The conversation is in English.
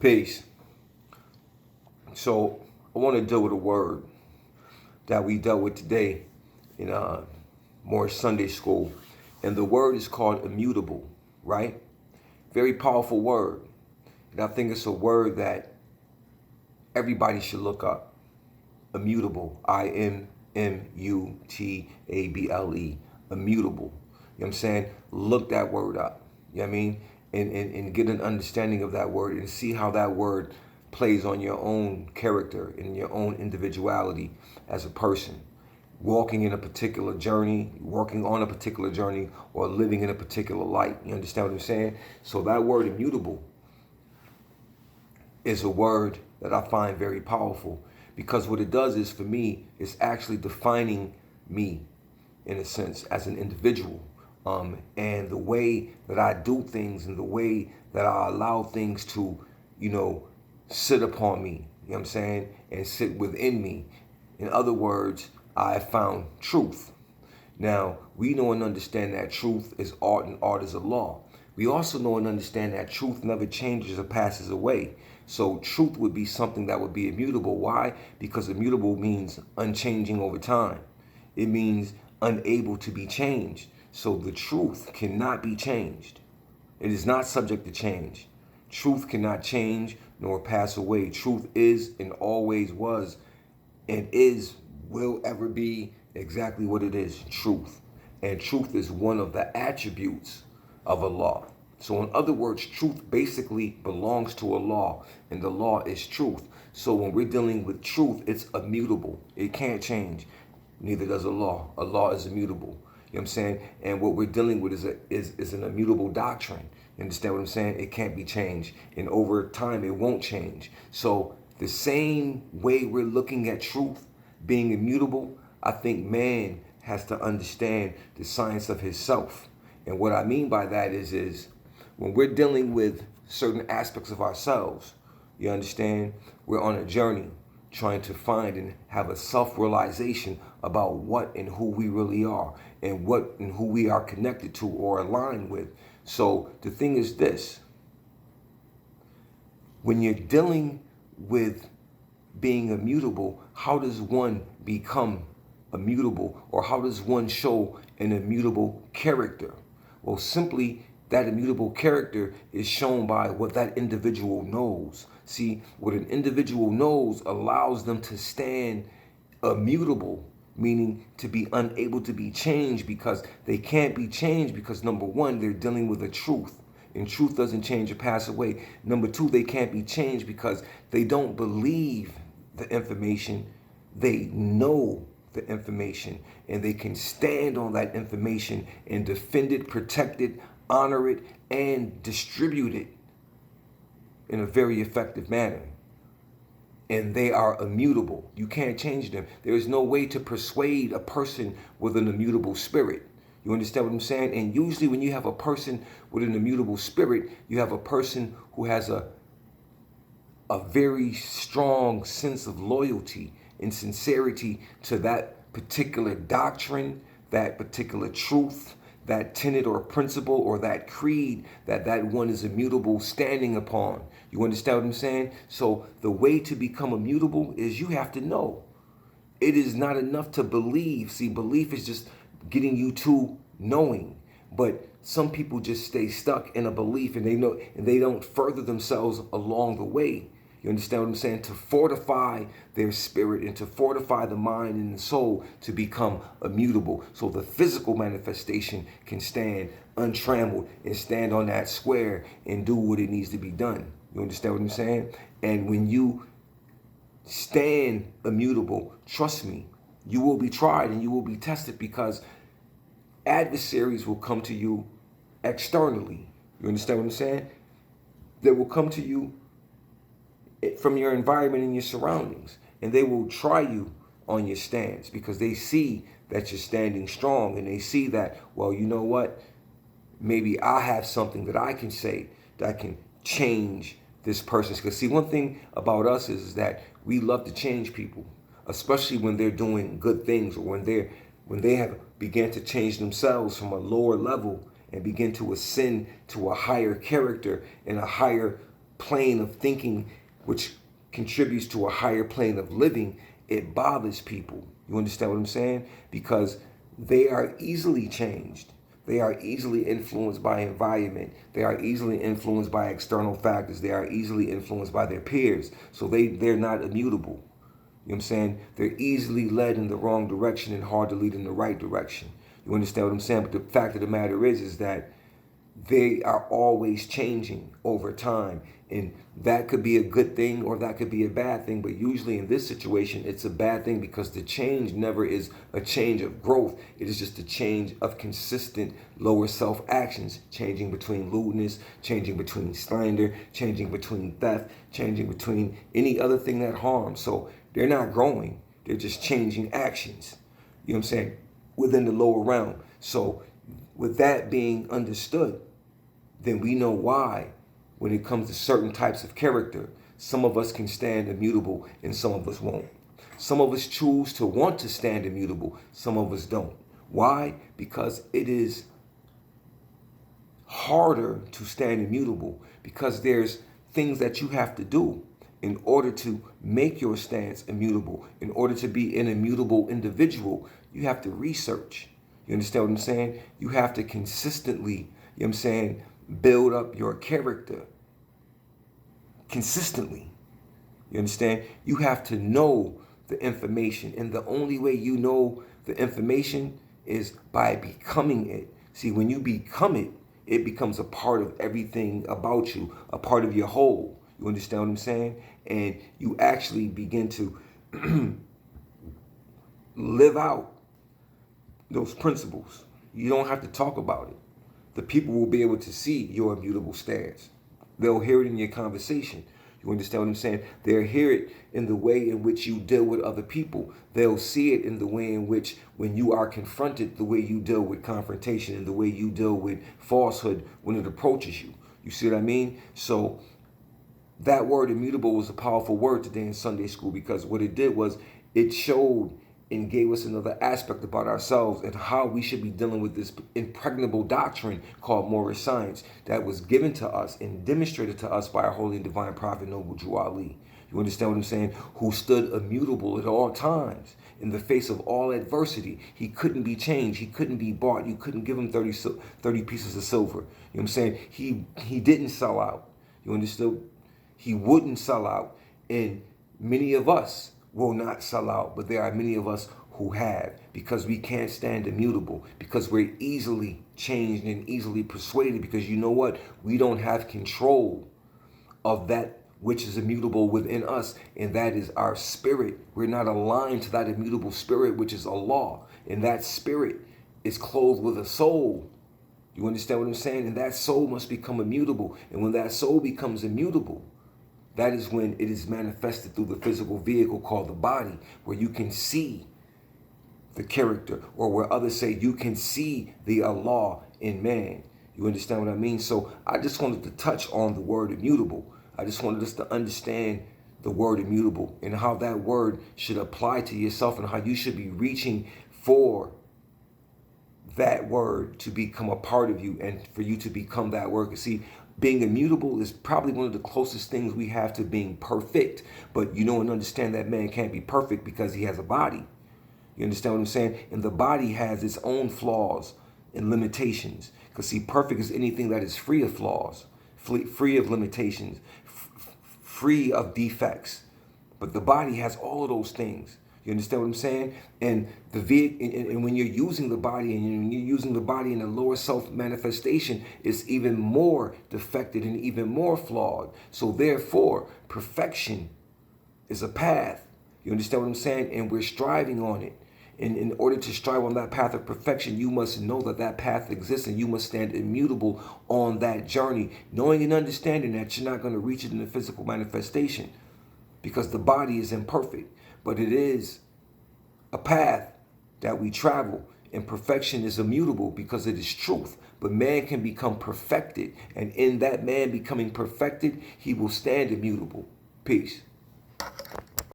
Peace. So I want to deal with a word that we dealt with today in more Sunday school. And the word is called immutable, right? Very powerful word. And I think it's a word that everybody should look up. Immutable. Immutable. Immutable. You know what I'm saying? Look that word up. You know what I mean? And get an understanding of that word and see how that word plays on your own character and your own individuality as a person. Walking in a particular journey, working on a particular journey, or living in a particular light. You understand what I'm saying? So that word immutable is a word that I find very powerful, because what it does is, for me, it's actually defining me in a sense as an individual, and the way that I do things and the way that I allow things to, sit upon me, you know what I'm saying, and sit within me. In other words, I found truth. Now, we know and understand that truth is art and art is a law. We also know and understand that truth never changes or passes away. So truth would be something that would be immutable. Why? Because immutable means unchanging over time. It means unable to be changed. So the truth cannot be changed. It is not subject to change. Truth cannot change nor pass away. Truth is and always was and will ever be exactly what it is, truth. And truth is one of the attributes of a law. So in other words, truth basically belongs to a law, and the law is truth. So when we're dealing with truth, it's immutable. It can't change. Neither does a law. A law is immutable. You know what I'm saying? And what we're dealing with is an immutable doctrine. You understand what I'm saying? It can't be changed. And over time, it won't change. So the same way we're looking at truth being immutable, I think man has to understand the science of his self. And what I mean by that is when we're dealing with certain aspects of ourselves, you understand, we're on a journey trying to find and have a self-realization about what and who we really are and what and who we are connected to or aligned with. So the thing is this: when you're dealing with being immutable, how does one become immutable, or how does one show an immutable character? Well, simply that immutable character is shown by what that individual knows. See, what an individual knows allows them to stand immutable, meaning to be unable to be changed, because they can't be changed because, number one, they're dealing with a truth. And truth doesn't change or pass away. Number two, they can't be changed because they don't believe the information. They know the information, and they can stand on that information and defend it, protect it, honor it, and distribute it in a very effective manner. And they are immutable. You can't change them. There is no way to persuade a person with an immutable spirit. You understand what I'm saying? And usually when you have a person with an immutable spirit, you have a person who has a very strong sense of loyalty and sincerity to that particular doctrine, that particular truth, that tenet or principle or that creed that one is immutable standing upon. You understand what I'm saying? So the way to become immutable is you have to know. It is not enough to believe. See, belief is just getting you to knowing. But some people just stay stuck in a belief, and they know, and they don't further themselves along the way. You understand what I'm saying? To fortify their spirit and to fortify the mind and the soul to become immutable. So the physical manifestation can stand untrammeled and stand on that square and do what it needs to be done. You understand what I'm saying? And when you stand immutable, trust me, you will be tried and you will be tested, because adversaries will come to you externally. You understand what I'm saying? They will come to you from your environment and your surroundings, and they will try you on your stance because they see that you're standing strong, and they see that, well, you know what, maybe I have something that I can say that can change this person. Because see, one thing about us is that we love to change people, especially when they're doing good things, or when they have began to change themselves from a lower level and begin to ascend to a higher character and a higher plane of thinking, which contributes to a higher plane of living, it bothers people. You understand what I'm saying? Because they are easily changed. They are easily influenced by environment. They are easily influenced by external factors. They are easily influenced by their peers. So they're not immutable. You know what I'm saying? They're easily led in the wrong direction and hard to lead in the right direction. You understand what I'm saying? But the fact of the matter is that they are always changing over time. And that could be a good thing or that could be a bad thing. But usually in this situation, it's a bad thing because the change never is a change of growth. It is just a change of consistent lower self actions, changing between lewdness, changing between slander, changing between theft, changing between any other thing that harms. So they're not growing. They're just changing actions. You know what I'm saying? Within the lower realm. So with that being understood, then we know why when it comes to certain types of character, some of us can stand immutable and some of us won't. Some of us choose to want to stand immutable, some of us don't. Why? Because it is harder to stand immutable because there's things that you have to do in order to make your stance immutable. In order to be an immutable individual, you have to research. You understand what I'm saying? You have to consistently, you know what I'm saying, build up your character consistently. You understand? You have to know the information. And the only way you know the information is by becoming it. See, when you become it, it becomes a part of everything about you, a part of your whole. You understand what I'm saying? And you actually begin to live out those principles. You don't have to talk about it. The people will be able to see your immutable stance. They'll hear it in your conversation. You understand what I'm saying? They'll hear it in the way in which you deal with other people. They'll see it in the way in which, when you are confronted, the way you deal with confrontation and the way you deal with falsehood when it approaches you. You see what I mean? So that word immutable was a powerful word today in Sunday school because what it did was it showed and gave us another aspect about ourselves and how we should be dealing with this impregnable doctrine called Moorish science that was given to us and demonstrated to us by our holy and divine prophet, Noble Drew Ali. You understand what I'm saying? Who stood immutable at all times in the face of all adversity. He couldn't be changed. He couldn't be bought. You couldn't give him 30 pieces of silver. You know what I'm saying? He didn't sell out. You understood? He wouldn't sell out. And many of us will not sell out, but there are many of us who have, because we can't stand immutable, because we're easily changed and easily persuaded, because you know what? We don't have control of that which is immutable within us, and that is our spirit. We're not aligned to that immutable spirit, which is Allah, and that spirit is clothed with a soul. You understand what I'm saying? And that soul must become immutable, and when that soul becomes immutable, that is when it is manifested through the physical vehicle called the body, where you can see the character, or where others say you can see the Allah in man. You understand what I mean? So I just wanted to touch on the word immutable. I just wanted us to understand the word immutable and how that word should apply to yourself and how you should be reaching for that word to become a part of you and for you to become that word. You see, being immutable is probably one of the closest things we have to being perfect. But you know and understand that man can't be perfect because he has a body. You understand what I'm saying? And the body has its own flaws and limitations. Because see, perfect is anything that is free of flaws, free of limitations, free of defects. But the body has all of those things. You understand what I'm saying? And and when you're using the body, and when you're using the body in the lower self manifestation, it's even more defected and even more flawed. So therefore, perfection is a path. You understand what I'm saying? And we're striving on it. And in order to strive on that path of perfection, you must know that that path exists, and you must stand immutable on that journey, knowing and understanding that you're not going to reach it in the physical manifestation because the body is imperfect. But it is a path that we travel, and perfection is immutable because it is truth. But man can become perfected, and in that man becoming perfected, he will stand immutable. Peace.